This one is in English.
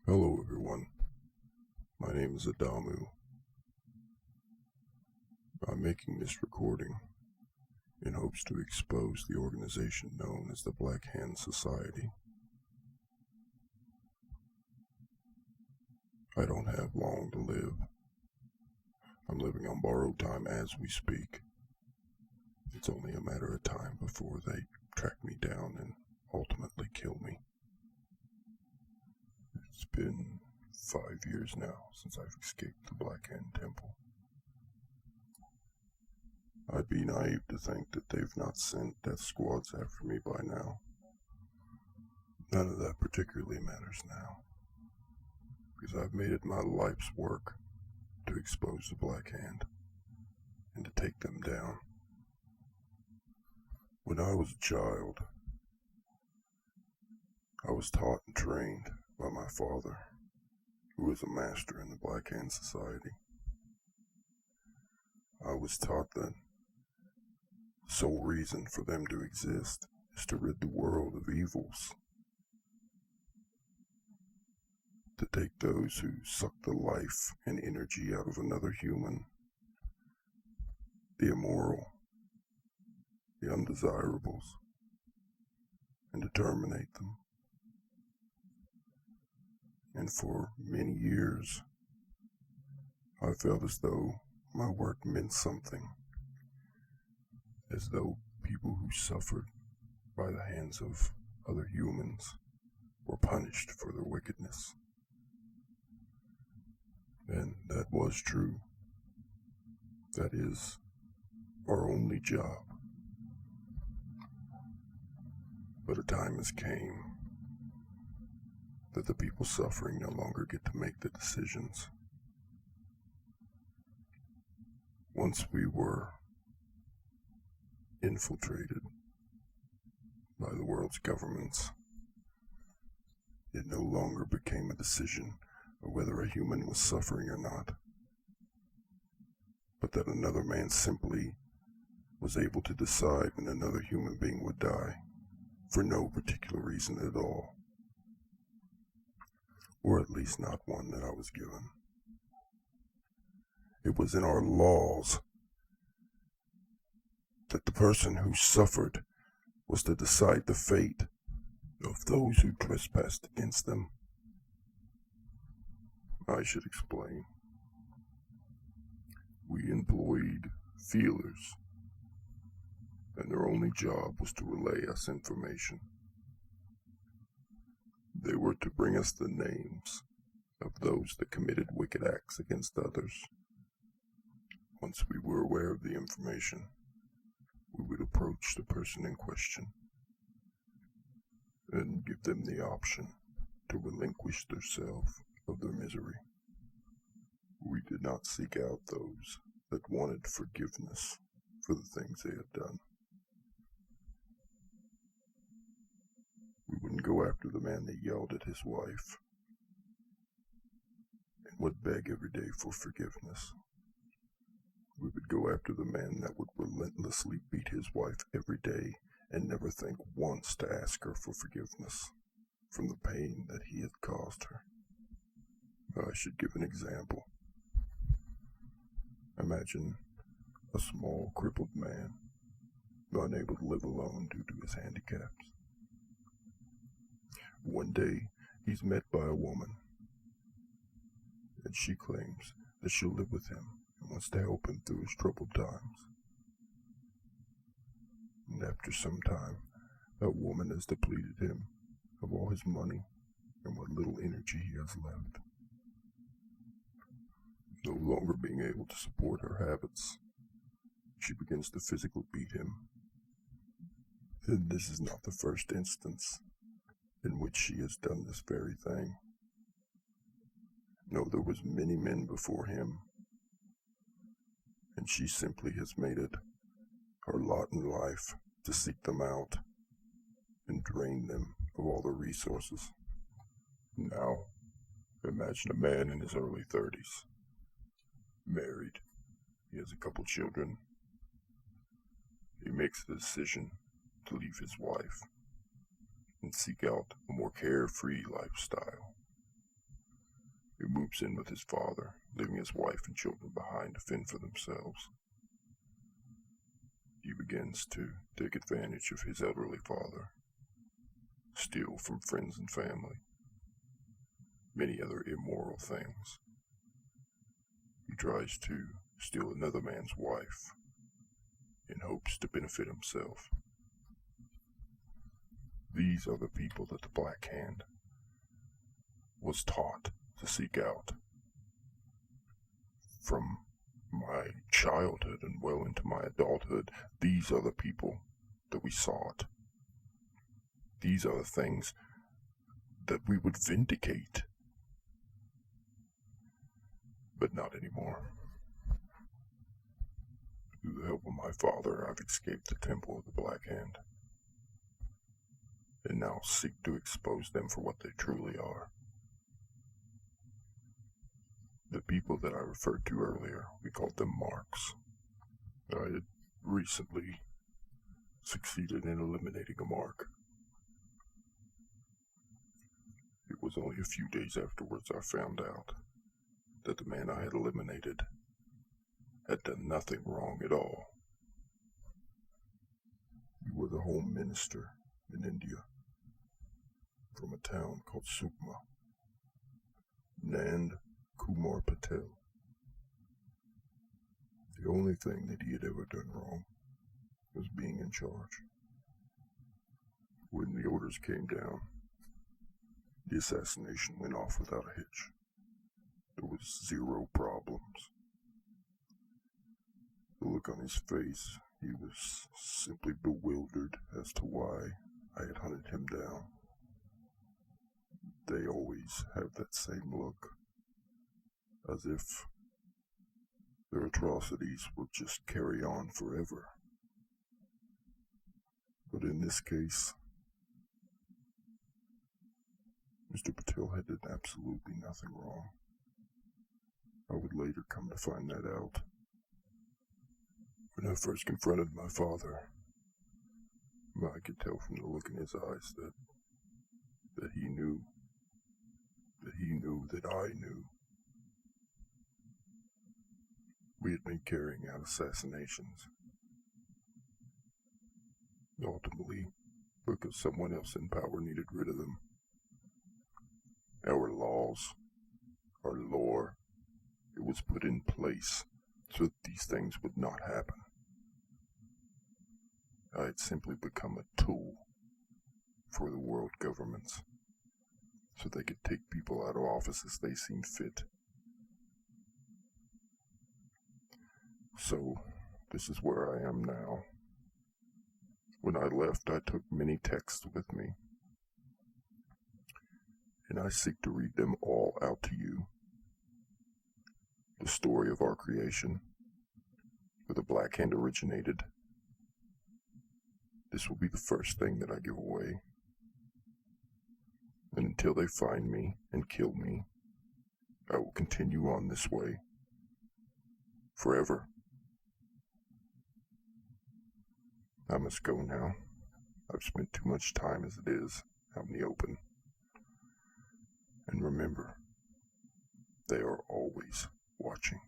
Hello everyone, my name is Adamu. I'm making this recording in hopes to expose the organization known as the Black Hand Society. I don't have long to live. I'm living on borrowed time as we speak. It's only a matter of time before they track me down and ultimately kill me. It's been 5 years now since I've escaped the Black Hand Temple. I'd be naive to think that they've not sent death squads after me by now. None of that particularly matters now, because I've made it my life's work to expose the Black Hand and to take them down. When I was a child, I was taught and trained by my father, who is a master in the Black Hand Society. I was taught that the sole reason for them to exist is to rid the world of evils, to take those who suck the life and energy out of another human, the immoral, the undesirables, and to terminate them. And for many years, I felt as though my work meant something, as though people who suffered by the hands of other humans were punished for their wickedness. And that was true. That is our only job. But a time has came that the people suffering no longer get to make the decisions. Once we were infiltrated by the world's governments, it no longer became a decision of whether a human was suffering or not, but that another man simply was able to decide when another human being would die for no particular reason at all, or at least not one that I was given. It was in our laws that the person who suffered was to decide the fate of those who trespassed against them. I should explain. We employed feelers, and their only job was to relay us information. They were to bring us the names of those that committed wicked acts against others. Once we were aware of the information, we would approach the person in question and give them the option to relinquish themselves of their misery. We did not seek out those that wanted forgiveness for the things they had done. We wouldn't go after the man that yelled at his wife and would beg every day for forgiveness. We would go after the man that would relentlessly beat his wife every day and never think once to ask her for forgiveness from the pain that he had caused her. I should give an example. Imagine a small, crippled man, unable to live alone due to his handicaps. One day, he's met by a woman, and she claims that she'll live with him and wants to help him through his troubled times. And after some time, that woman has depleted him of all his money and what little energy he has left. No longer being able to support her habits, she begins to physically beat him. And this is not the first instance in which she has done this very thing. No, there was many men before him, and she simply has made it her lot in life to seek them out and drain them of all their resources. Now, imagine a man in his early 30s, married, he has a couple children. He makes the decision to leave his wife and seek out a more carefree lifestyle. moves in with his father, leaving his wife and children behind to fend for themselves. He begins to take advantage of his elderly father, steal from friends and family, many other immoral things. He tries to steal another man's wife in hopes to benefit himself. These are the people that the Black Hand was taught to seek out. From my childhood and well into my adulthood, these are the people that we sought. These are the things that we would vindicate. But not anymore. Through the help of my father, I've escaped the temple of the Black Hand, and now seek to expose them for what they truly are. The people that I referred to earlier, we called them marks. I had recently succeeded in eliminating a mark. It was only a few days afterwards I found out that the man I had eliminated had done nothing wrong at all. He was a home minister in India from a town called Sukma, Nand Kumar Patel. The only thing that he had ever done wrong was being in charge. When the orders came down, the assassination went off without a hitch. There was zero problems. The look on his face, he was simply bewildered as to why I had hunted him down. They always have that same look, as if their atrocities would just carry on forever. But in this case, Mr. Patel had done absolutely nothing wrong. I would later come to find that out. When I first confronted my father, I could tell from the look in his eyes that he knew that I knew. We had been carrying out assassinations. Ultimately, because someone else in power needed rid of them. Our laws, our lore, it was put in place so that these things would not happen. I had simply become a tool for the world governments, so they could take people out of office as they seemed fit. So, this is where I am now. When I left, I took many texts with me, and I seek to read them all out to you. The story of our creation, where the Black Hand originated. This will be the first thing that I give away. And until they find me and kill me, I will continue on this way. Forever. I must go now. I've spent too much time as it is out in the open. And remember, they are always watching.